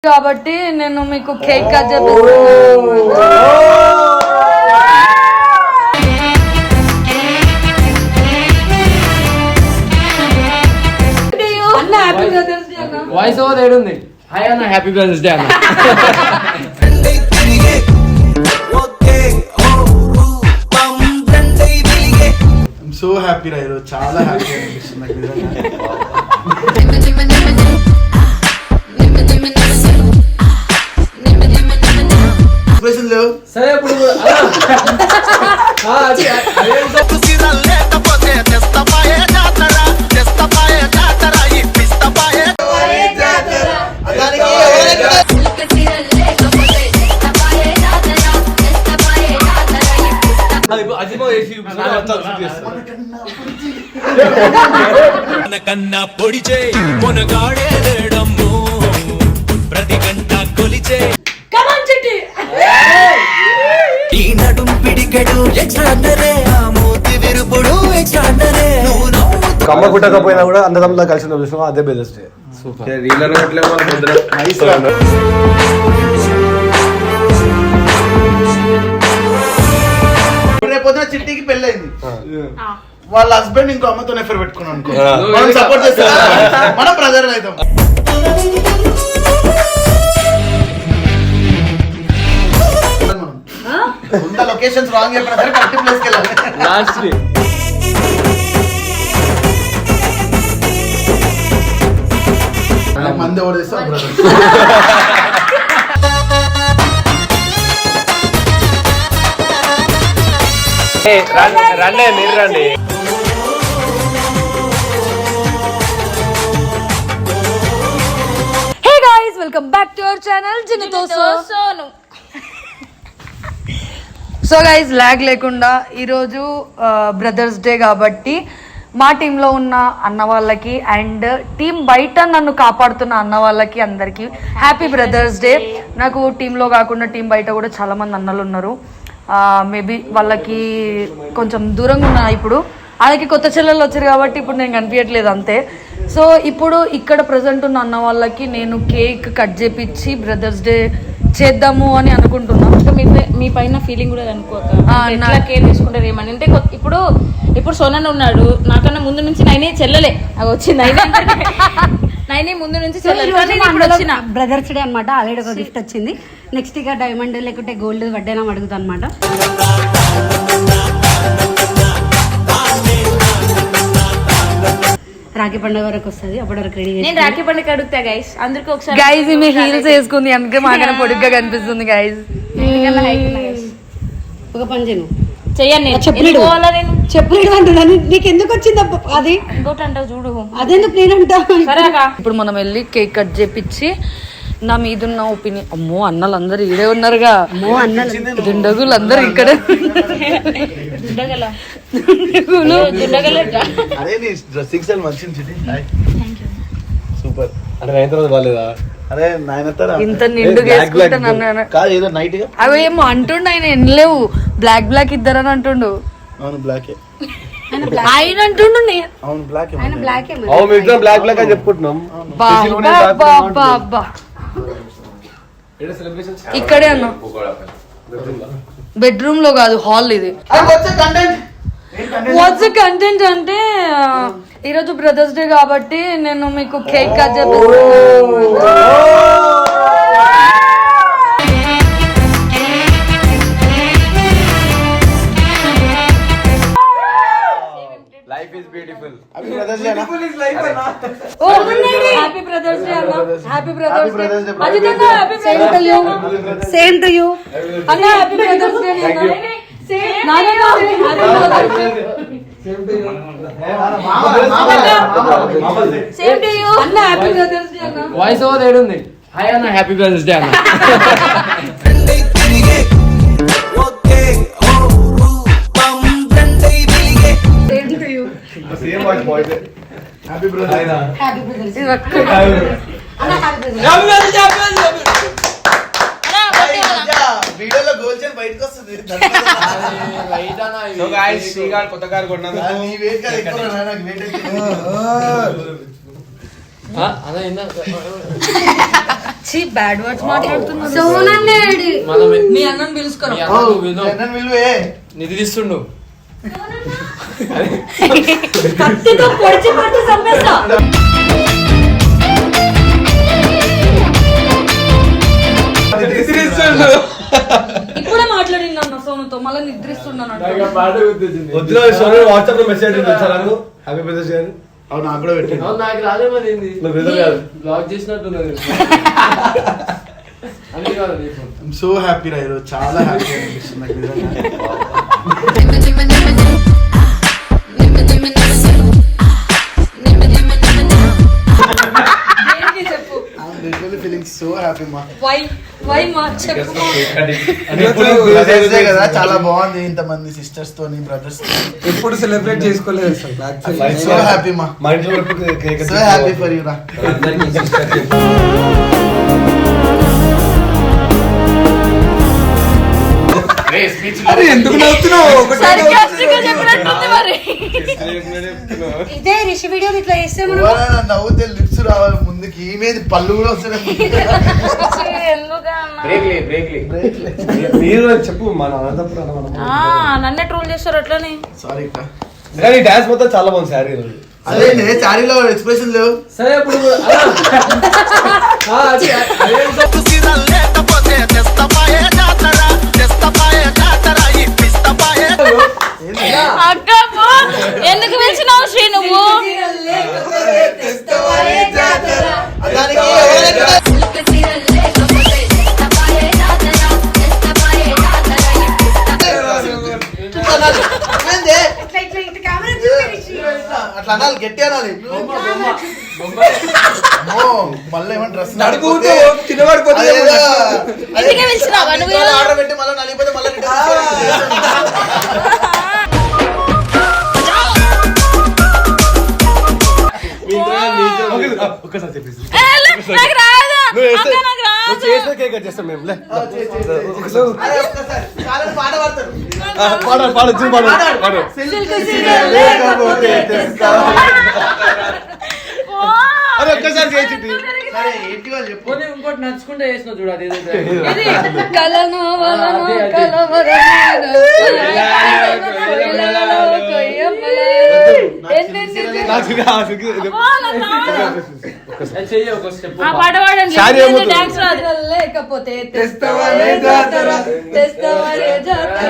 కాబట్టి నేను మీకు కేక్ కట్ చేపిస్తాను. అన్న హ్యాపీ బ్రదర్స్ డే అన్న. వాయిస్ ఓవర్ ఏడుంది. హాయ్ అన్న, హ్యాపీ బ్రదర్స్ డే అన్న. సో హ్యాపీ రా ఈరోజు, చాలా హ్యాపీ అనిపిస్తుంది నాకు నిజంగా. సరే ఇప్పుడు కన్నా పొడిచే కొనగాడే లేడమ్ము ప్రతి గంట కొలిచే ఈ నడుం పిడికెడు ఎక్స్ట్రాడనరీ ఆ మూతి విరుపుడు ఎక్స్ట్రాడనరీ కమ్మ కుట్టకపోయినా కూడా అందరంలో కలిసి చూసాం. అదే బెస్ట్. రేపొద్దున చిట్టికి పెళ్ళైంది, వాళ్ళ హస్బెండ్ ఇంకో అమ్మతో ఎఫర్ పెట్టుకున్నాను అనుకో, మనం సపోర్ట్ చేస్తాం, మనం బ్రదర్ అవుతాం. ఉన్న లొకేషన్స్ రాంగ్ చెప్పినా సరే కరెక్ట్ ప్లేస్కి వెళ్ళాలి. మంది ఎవరు చేస్తాం బ్రదర్. రండి, మీరు రండి. Hey guys, welcome back to our channel జిన్నుతో సోను. సో గైస్, లాగ్ లేకుండా ఈరోజు బ్రదర్స్ డే కాబట్టి మా టీంలో ఉన్న అన్న వాళ్ళకి అండ్ టీం బయట నన్ను కాపాడుతున్న అన్న వాళ్ళకి అందరికీ హ్యాపీ బ్రదర్స్ డే. నాకు టీంలో కాకుండా టీం బయట కూడా చాలా మంది అన్నలు ఉన్నారు. మేబీ వాళ్ళకి కొంచెం దూరంగా ఉన్నా, ఇప్పుడు వాళ్ళకి కొత్త చెల్లెళ్ళు వచ్చారు కాబట్టి ఇప్పుడు నేను కనిపించట్లేదు అంతే. సో ఇప్పుడు ఇక్కడ ప్రజెంట్ ఉన్న అన్న వాళ్ళకి నేను కేక్ కట్ చేపించి బ్రదర్స్ డే చేద్దాము అని అనుకుంటున్నాను. మీ పైన ఫీలింగ్ కూడా అనుకోక కేర్ తీసుకుంటారు ఏమని అంటే ఇప్పుడు సోనన్ ఉన్నాడు, నాకన్నా ముందు నుంచి నైనే చెల్లలే వచ్చి నైనే ముందు నుంచి చెల్లెలు బ్రదర్స్ డే అనమాట. ఆల్రెడీ ఒక గిఫ్ట్ వచ్చింది. నెక్స్ట్ ఇక డైమండ్ లేకుంటే గోల్డ్ వడ్డేనా అడుగుతా అనమాట. రాఖీ పండుగ వరకు వస్తుంది, అప్పటి వరకు రెడీ. నేను రాఖీ పండుగ అడుగుతా గైస్, అందరికి ఒకసారి. గైస్ ఈమె హీల్స్ వేసుకుంది అందుకే మాకన్నా పొడుగ్గా కనిపిస్తుంది గైస్. ఒక పని చేయను, చెయ్యండి. చెప్పులేడు అంటున్నాను, నీకు ఎందుకు వచ్చింది అది ఇంకోటి అంటావు చూడు, అదెందుకు నేనంటా. ఇప్పుడు మనం వెళ్ళి కేక్ కట్ చేపించి నా మీద ఉన్న ఒపీనియన్. అమ్మో, అన్నలు అందరు ఇడే ఉన్నారుగా. అమ్మో అన్నలు దుండగులు అందరు ఇక్కడే. సూపర్. అంటే నైన్ బాగాలేదా? అరే నాయన ఇంత నిండుగా వేసుకుంటా అవేమో అంటుండు ఆయన, ఎనలేవు బ్లాక్ బ్లాక్ ఇద్దరని అంటుండు. అవును బ్లాకే ఆయన అంటుండు. అవును బ్లాక్ బ్లాక్ బ్లాక్ అని చెప్పుకుంటున్నాం. ఇక్కడే అన్నా, బెడ్రూమ్ లో కాదు, హాల్. ఇది వాట్స్ కంటెంట్ అంటే ఈరోజు బ్రదర్స్ డే కాబట్టి నేను మీకు కేక్ కట్ చేపిస్తాను. Life is beautiful. Happy brothers day అన్న, హ్యాపీ బ్రదర్స్ డే. అజితన్న happy brothers day. Same to you అన్న, happy brothers day. Voice over ఏడుంది. హాయ్ అన్న, హ్యాపీ బ్రదర్స్ డే అన్న. వీడియోలో గోల్చన్ బయటకు వస్తుంది. కొత్త కారు కొన్నా అన్న బ్యాడ్ వర్డ్స్ మాట్లాడుతున్నాడు. సోనన్నాడు మీ అన్నని పిలుచుకోరు. నన్ను విలువే నిధి తీస్తుండు. కత్తితో పొడిచి పొడిచి చంపేస్తా. ఇప్పుడే మాట్లాడింది అన్న సోనుతో, మళ్ళీ నిద్రిస్తున్నాను. వాట్సాప్ లో మెసేజ్ హ్యాపీ బర్త్డే అని. అవును నాకు కూడా పెట్టింది. నాకు రాలే మరి ఏంది నువ్వు బ్రదర్ కాదు. బ్లాక్ చేసినట్టున్నది. అది కాదు నీకు. ఐమ్ సో హ్యాపీ రా ఈరోజు, చాలా హ్యాపీ అనిపిస్తుంది నాకు నిజంగా. దేనికి చెప్పు. I'm literally feeling so happy మా. వై మా చెప్పు. ఇప్పుడు Brothers Day కదా, చాలా బాగుంది ఇంతమంది సిస్టర్స్ తోని బ్రదర్స్ తోని. ఎప్పుడు సెలబ్రేట్ చేసుకోలేదు సార్ I'm so happy మా. మా ఇంట్లో cake So happy for you రా. ఎందుకు నవ్వుతున్నావు? Sarcastic గా చెప్పినట్టుంది మరి. ఇదే రిషి వీడియో ఇట్లా చేస్తే మనం ఎవరైనా నవ్వుతే లిప్స్ రావాలి ముందుకి, ఈమెది పళ్ళు కూడా వస్తున్నాయి. మీరు చెప్పు మన అనంతపురం నన్నే ట్రోల్ చేస్తారు అట్లనే. సారీ అక్క. కానీ డాన్స్ మొత్తం చాలా బాగుంది శారీ. అదే శారీలో ఎక్స్ప్రెషన్ లేవు. సరే అప్పుడు అక్క పో. ఎందుకు పిలిచినావు శ్రీ నువ్వు? దానికి ఎవరైనా అట్లా అనాలి, గట్టి అనాలి. మళ్ళీ ఏమన్నా డ్రెస్ నడుగుతూ కిందపడిపోతే ఇంటికే పిలిచినావా నువ్వు? ఆర్డర్ పెట్టి మళ్ళీ నలిగిపోతే మళ్ళీ ఒక్కసారి చెప్పేసి నాకు రాదు అక్క, నాకు రాదు. చేసిన కేక్ కట్ చేస్తాం మేము. పాట పాడతారు. పాడు పాడు. అరే ఒక్కసారి చేసి సరే ఏంటి వాళ్ళు చెప్పు. పోనీ ఇంకోటి నడుచుకుంటే చేసిన చూడు అది ఏదైతే. కలను వలను కలవరమేను. చెయ్యి ఒక స్టెప్. ఆ పాట పాడండి. శారీ ఏమవుతుంది? డాన్స్ రాదు. లేకపోతే తెస్తవానే జాతర, తెస్తవానే జాతర.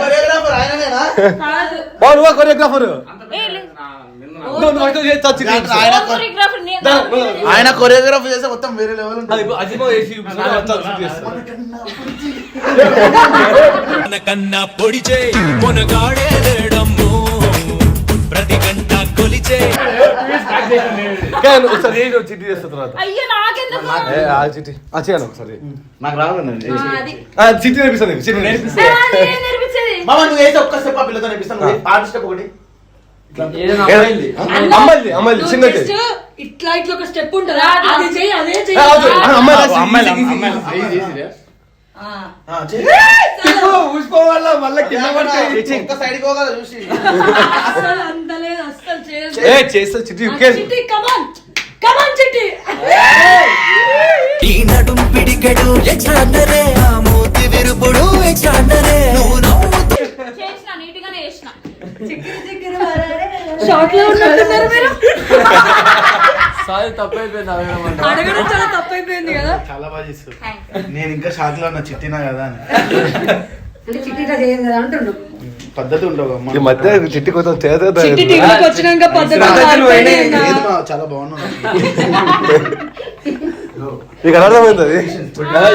కొరియోగ్రాఫర్ ఆయననేనా? కొరియోగ్రాఫర్ ఆయన కొరియోగ్రాఫ్ చేస్తే మొత్తం వేరే లెవెల్ ఉంటుంది. కన్నా పొడిచే కొనగాడే లేడమ్ము ప్రతి గంట కొలిచే చిట్టి చేస్తా తర్వాత అయ్యో నాకెందుకు? చిట్టి చేయను ఒకసారి. నాకు రాదండి. చిట్టి నేర్పిస్తాను. చిట్టి నేర్పిస్తాను. నేర్పించేది మామ నువ్వు వేస్తే ఒక్క స్టెప్ ఆ పిల్లతో నేర్పిస్తాను. పాట స్టెప్ ఒకటి. ఏదైనా అమ్మాయింది. అమ్మాయిలు చిన్న ఇట్లా ఇట్లా ఒక స్టెప్ ఉంటుందా? అది చెయ్యి, అదే చెయ్యి. ఊసిపోవాల మళ్ళీ కింద పడతాయి. ఒక్క సైడ్ పోగల చూసి. అస్సలు అందలేదు, అస్సలు చేయలేదు. చేస్తా చిట్టి. చిట్టి కమాన్ కమాన్ చిట్టి. ఈ నడుం పిడికెడు ఎక్స్ట్రాడనరీ ఆ మూతి విరుపుడు ఎక్స్ట్రాడనరీ నువ్వు నవ్వుతూ చేసిన నీట్గానే చేసిన. షార్ట్ లో ఉన్నట్టున్నారు మీరు. సారీ తప్పైపోయింది అడగడం. అడగడం చాలా తప్పైపోయింది కదా. చాలా బాగా చేస్తారు. నేను ఇంకా షాక్ లో ఉన్న చిట్టినా కదా అని. అంటే చిట్టి ఇట్లా చేయదు కదా అంటుండు. పద్ధతి ఉండవు అమ్మ. ఈ మధ్య చిట్టి కొంచెం చిట్టి టీవీకి వచ్చినాక పద్ధతి మారిపోయింది. లేదు మా, చాలా బాగున్నాను. నీకు అర్థమైంది అది.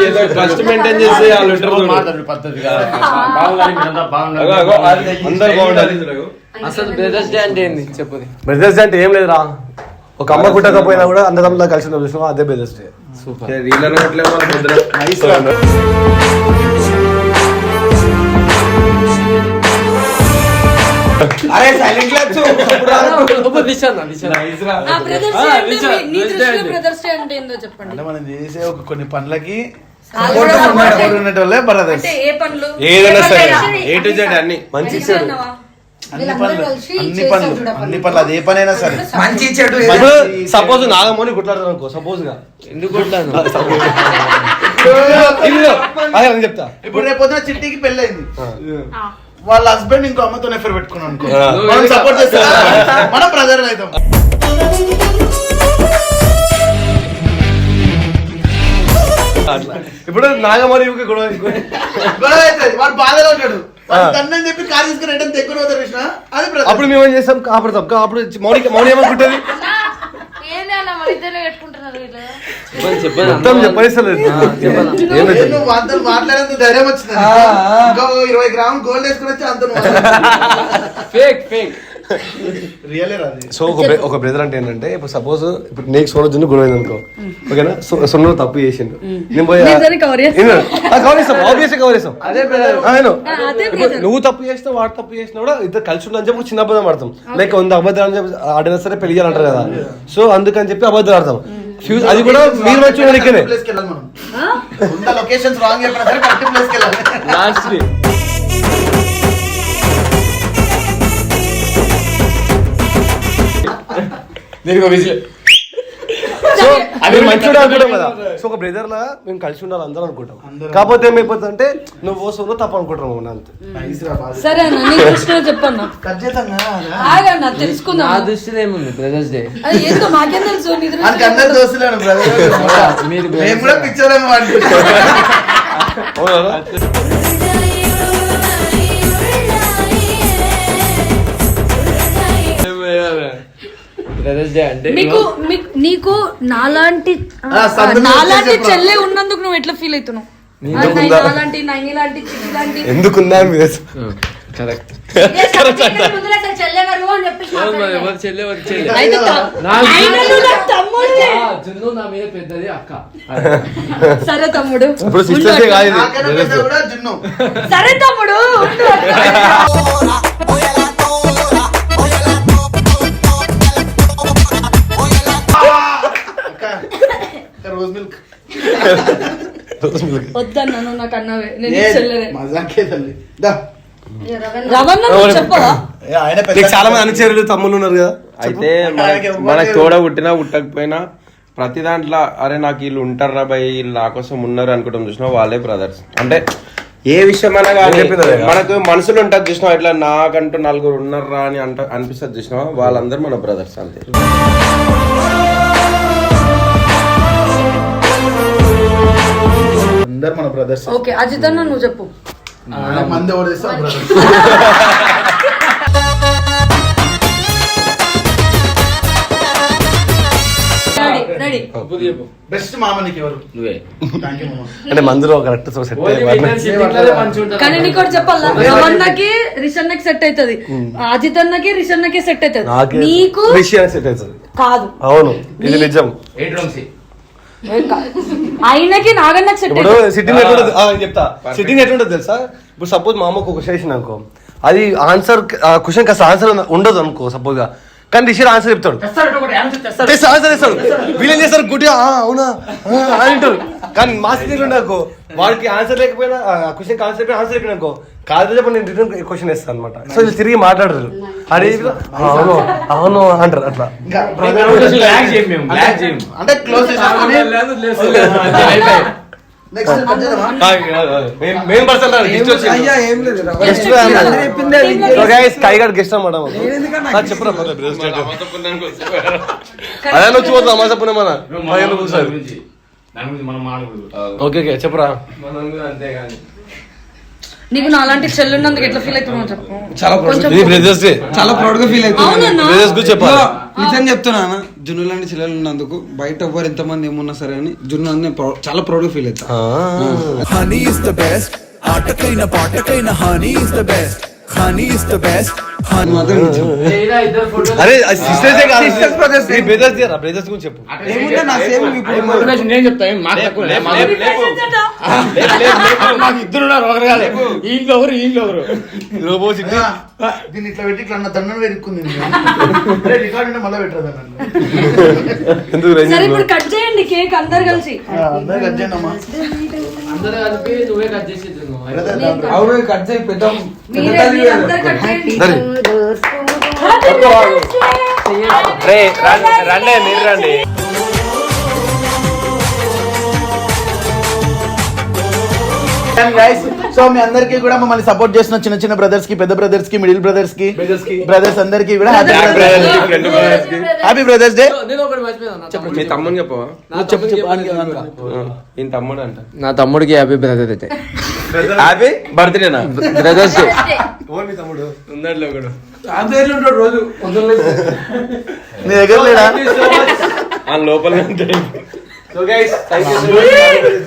ఏదో ట్రస్ట్ మెయింటైన్ చేసి ఆ లెటర్ మాట్లాడు పద్ధతిగా. అందరూ బాగుండాలి. అసలు బ్రదర్స్ డే అంటే ఏంది చెప్పుది. బ్రదర్స్ డే అంటే ఏం లేదురా, ఒక అమ్మ పుట్టకపోయినా కూడా అన్నదమ్ములా కలిసి ఉన్న విషయం అదే బ్రదర్స్ డే. సూపర్. నైస్ రా. అరే సైలెంట్ క్లాప్స్ బ్రదర్స్ డే అంటే ఏందో చెప్పండి. అంటే మనం చేసే ఒక కొన్ని పనులకి వాళ్ళు కూడా support ఉన్నటోళ్ళే బ్రదర్స్. అంటే ఏ పనులు ఏదైనా సరే A to Z అన్ని మంచి ఇచ్చాడు. అన్ని పనులు అది ఏ పనైనా సరే. మంచి చెడు ఇప్పుడు సపోజ్ నాగమోని గుట్లాడతాను అనుకో, సపోజ్ గా ఎందుకు కొట్టాను అదే నేను చెప్తా. ఇప్పుడు రేపు పొద్దున చిట్టికి పెళ్ళైంది, వాళ్ళ హస్బెండ్ ఇంకో అమ్మతో ఎఫర్ పెట్టుకున్నాను అనుకో, మనం సపోర్ట్ చేస్తాం, మనం బ్రదర్ అవుతాం. ఇప్పుడు నాగమోని గొడవ గొడవ అవుతుంది, వాడు బాధలో ఉంటాడు, తన్నని చెప్పి కార్ తీసుకుని రిటర్న్ తెక్కుని పోతారు కృష్ణ, అది బ్రదర్. అప్పుడు మేము ఏం చేస్తాం, కాపాడతాం. అప్పుడు మౌని ఏమనుకుంటుంది, మొత్తం చెప్పేస్తలేదు. నువ్వు అంత మాట్లాడేందుకు ధైర్యం వచ్చింది, ఇంకా 20 గ్రాములు గోల్డ్ వేసుకుని వచ్చి అంత రియలే రాదు. సో ఒక బ్రదర్ అంటే ఏంటంటే, ఇప్పుడు సపోజ్ ఇప్పుడు నీకు సోనజున్ను గొడవ అనుకో, ఓకేనా, సొన్న తప్పు చేసిండు, నేను పోయి కవర్ చేస్తాం, ఆబ్వియస్లీ కవర్ చేస్తాం. నువ్వు తప్పు చేసినా వాడు తప్పు చేసినా కూడా ఇద్దరు కలిసి ఉండని చెప్పి చిన్న అబద్ధం ఆడతాం. లైక్ 100 అబద్ధాలు అని చెప్పి ఆడినా సరే పెళ్లి చేయాలంటారు కదా, సో అందుకని చెప్పి అబద్ధాలు ఆడతాం. అది కూడా మీరు మంచి ప్లేస్కి వెళ్ళాలి, మనం లొకేషన్స్ రాంగ్ చెప్పినా సరే కరెక్ట్ ప్లేస్కి వెళ్ళాలి. లాస్ట్ సో అది మంచిగా అనుకుంటాం కదా. సో ఒక బ్రదర్ లా మేము కలిసి ఉండాలి అందరూ అనుకుంటాం. కాకపోతే ఏమైపోతుంది అంటే నువ్వు సోలో తప్పు అనుకుంటాం అంతే. సరే అన్న, నీ దృష్టిలో చెప్పన్నా, ఆగన్నా తెలుసుకుందాం. నా దృష్టిలో ఏముంది బ్రదర్స్ డే, అది ఏంటో మాకేం తెలుసు, నీ దృష్టిలో అందరు దోస్తులేను బ్రదర్, మీరు మేము కూడా పిక్చర్ ఏమో బ్రదర్స్ డే అంటే నీకు నాలాంటి చెల్లె ఉన్నందుకు నువ్వు ఎట్లా ఫీల్ అవుతున్నావు? నాలాంటి నైని లాంటి చిట్టి లాంటి ఎందుకుందా కరెక్ట్ చెల్లెవరు అని చెప్పేసి ఎవరు చెల్లె ఎవరు చెల్లె అయితే తమ్ముడే. జున్ను నా మీద పెద్దది అక్క. సరే తమ్ముడు, ఇప్పుడు సిస్టర్సే కాదు ఇది. నాకన్నా పెద్ద కూడా జున్ను. సరే తమ్ముడు ఉండు. రోజ్ మిల్క్ వద్దన్నా, నువ్వు నాకు అన్నవే, నేను చెల్లెనే. మజాకే తల్లి దా. రవణ నువ్వు చెప్పవా? ఆయన నీకు చాలా మంది అనుచరులు తమ్ముళ్ళు ఉన్నారు కదా. అయితే మనకు తోడ పుట్టినా పుట్టకపోయినా ప్రతి దాంట్లో అరే నాకు వీళ్ళు ఉంటారా భయ్, వీళ్ళు నా కోసం ఉన్నారు అనుకుంటాం చూసినా వాళ్ళే బ్రదర్స్. అంటే ఏ విషయం అయినా కానీ మనకు మనసులు ఉంటుంది చూసినా, ఇట్లా నాకంటూ నలుగురు ఉన్నారా అని అనిపిస్తుంది చూసినా, వాళ్ళందరూ మన బ్రదర్స్ అంతే. అందరు మన బ్రదర్స్. ఓకే అజిత్ అన్న నువ్వు చెప్పు. మంది ఎవరు చేస్తే బ్రదర్స్. రెడీ బెస్ట్ మామ నీకు ఎవరు? నువ్వే. థ్యాంక్ యూ మామ. అంటే మందులో కరెక్ట్ సెట్ కానీ నీకు ఒకటి చెప్పాలా, రవణకి రిషన్నకి సెట్ అవుతుంది, అజిత్ అన్నకి రిషన్నకి సెట్ అవుతుంది, నీకు సెట్ అవుతుంది కాదు. అవును, ఇది నిజం. ఆయనకి నాగన్నకి సెట్ ఇప్పుడు సిట్టింగ్ ఎట్లుంటుంది చెప్తా. సిట్టింగ్ ఎట్లుంటుంది తెలుసా, ఇప్పుడు సపోజ్ మా అమ్మకు ఒక క్వశ్చన్ అనుకో, అది ఆన్సర్ క్వశ్చన్ కాస్త ఆన్సర్ ఉండదు అనుకో సపోజ్ గా, కానీ రిషి ఆన్సర్ చెప్తాడు, ఆన్సర్ ఇస్తాడు. వీళ్ళేం చేస్తారు గుడ్డిగా అవునా అంటారు. కానీ మా స్థితిలో ఉండకు, వాడికి ఆన్సర్ లేకపోయినా క్వశ్చన్ ఆన్సర్ అయిపోయినా ఆన్సర్ అయిపోయినా అనుకో, కాదు చెప్పి నేను రిటర్న్ క్వశ్చన్ ఇస్తాను అనమాట. సో వీళ్ళు తిరిగి మాట్లాడరు, అరే అవును అవును అంటారు. అట్లా అంటే క్లోజ్ మెయిన్ పర్సన్ అయ్యా ఏం లేదు కైగాడు గెస్ట్ అనమాట. చెప్పరా అదే వచ్చి పోతుంది అమాస పుణ్యమన ఓకే ఓకే చెప్పరా. నీకు నాలాంటి చెల్లున్నందుకు ఎట్లా ఫీల్ అవుతున్నావు చెప్పు. చాలా ప్రౌడ్ గా ఫీల్ అవుతున్నా. నిజం చెప్తున్నా, జున్ను లాంటి చెల్లెలు ఉన్నందుకు బయట ఎవ్వరు ఎంతమంది ఏమున్నా సరే అని జున్ను చాలా ప్రౌడ్ గా ఫీల్ అవుతా. హనీ ఇస్ ద బెస్ట్, ఆటకైన పాటకైన honey is the best. Honey is the best అది మాత్రం నిజం. ఇద్దరు ఫోటో అరే sisters Sisters, brothers. Brothers brothers గురించి చెప్పు. ఏముందో నా సేమ్ ఇప్పుడు మోటివేషన్ నేను చెప్తా ఏం మాకు తక్కువ లేదు. మాకు ఇద్దరు ఉన్నారు ఒకరు కాదు వీళ్ళు ఒకరు రోబో సిటీ దీన్ని ఇట్లా పెట్టి ఇట్లా అన్న దండం వెరుక్కుంది రికార్డ్ ఉంటే మళ్ళీ పెట్టరాదు అన్నట్టు. ఎందుకు సరే ఇప్పుడు కట్ చేయండి కేక్ అందరు కలిసి. అందరూ కట్ చేయండి అమ్మా. అందరూ కలిపి నువ్వే కట్ చేసి అవును కట్ చేయి పెద్ద మీరే అందరు కట్ చేయండి. రండి మీరు రండి. సో మీ అందరికి కూడా మమ్మల్ని సపోర్ట్ చేసిన చిన్న చిన్న బ్రదర్స్ కి, పెద్ద బ్రదర్స్ కి, మిడిల్ బ్రదర్స్ కి, బ్రదర్స్ అందరికి కూడా హ్యాపీ బ్రదర్స్ డే. నేను ఒకటి మర్చిపోయాను. మీ తమ్ముని చెప్పవా? చెప్పు ఈయన తమ్ముడు అంట. నా తమ్ముడికి హ్యాపీ బ్రదర్ డే. హ్యాపీ బర్త్డేనా? బ్రదర్స్ డే తమ్ముడు ఉందండి ఒకడు. రోజు మీ దగ్గర లేడా? ఆ లోపల ఉంటాయి. So guys thank you so much.